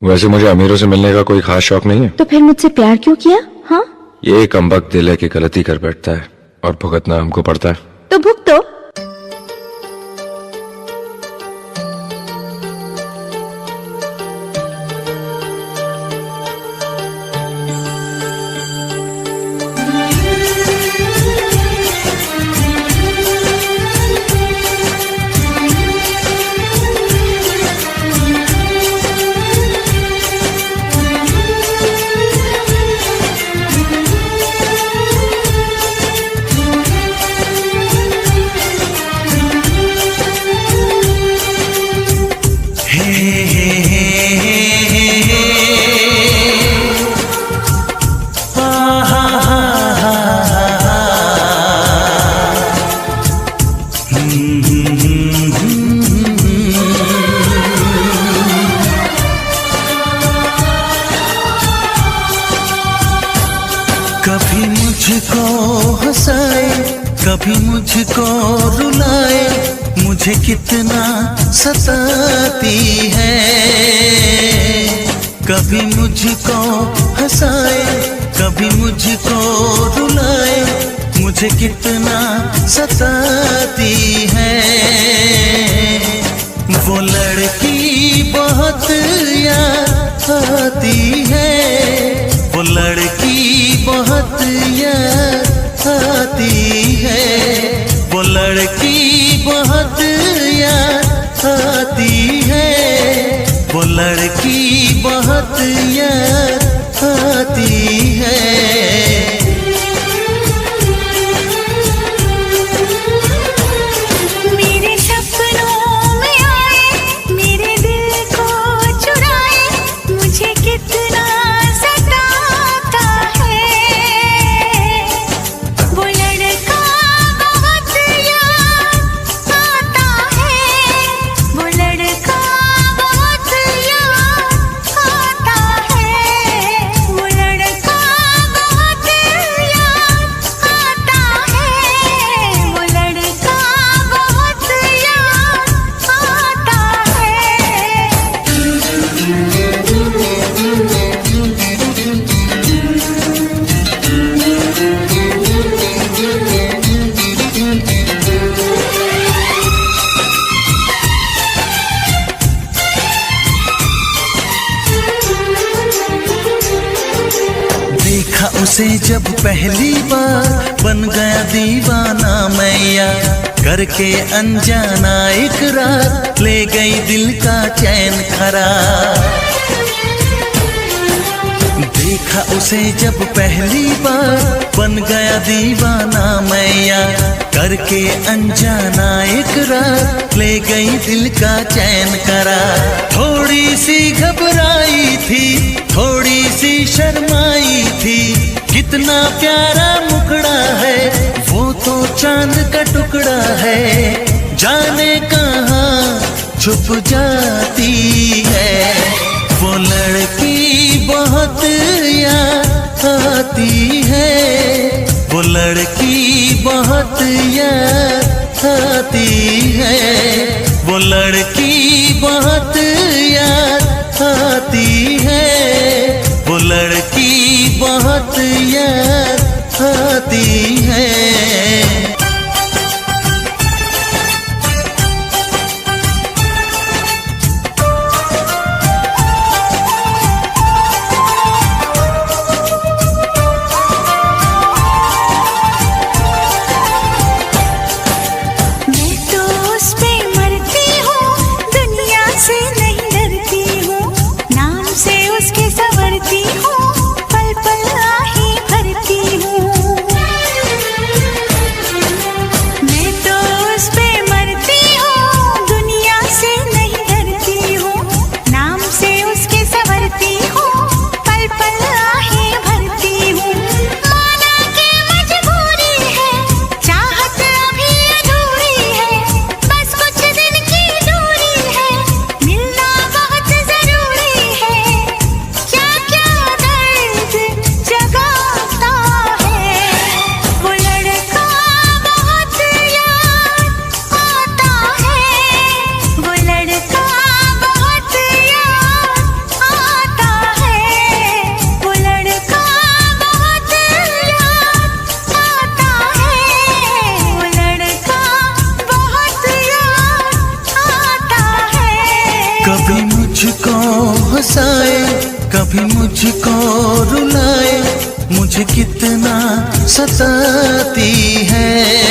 वैसे मुझे अमीरों से मिलने का कोई खास शौक नहीं है। तो फिर मुझसे प्यार क्यों किया? हाँ, ये कमबख्त दिल है कि गलती कर बैठता है और भुगतना हमको पड़ता है। तो भुगतो। कभी मुझको हंसाए, कभी मुझको रुलाए, मुझे कितना सताती है। कभी मुझको हंसाए, कभी मुझको रुलाए, मुझे कितना सताती है। वो लड़की बहुत याद आती है, वो लड़की बहुत याद आती है, वो लड़की बहुत याद आती है, वो लड़की बहुत याद आती है। उसे जब पहली बार बन गया दीवाना मैया, करके अनजाना इकरार ले गई दिल का चैन करार। देखा उसे जब पहली बार बन गया दीवाना मैया, करके अनजाना इकरार ले गई दिल का चैन करार। थोड़ी सी घबराई थी, थोड़ी सी शर्माई थी, कितना प्यारा मुखड़ा है, वो तो चांद का टुकड़ा है, जाने कहाँ छुप जाती है। वो लड़की बहुत याद आती है, वो लड़की बहुत याद आती है, वो लड़की बहुत याद आती है, वो लड़की बहुत याद आती है। हंसाए, कभी मुझको रुलाए, मुझे कितना सताती है।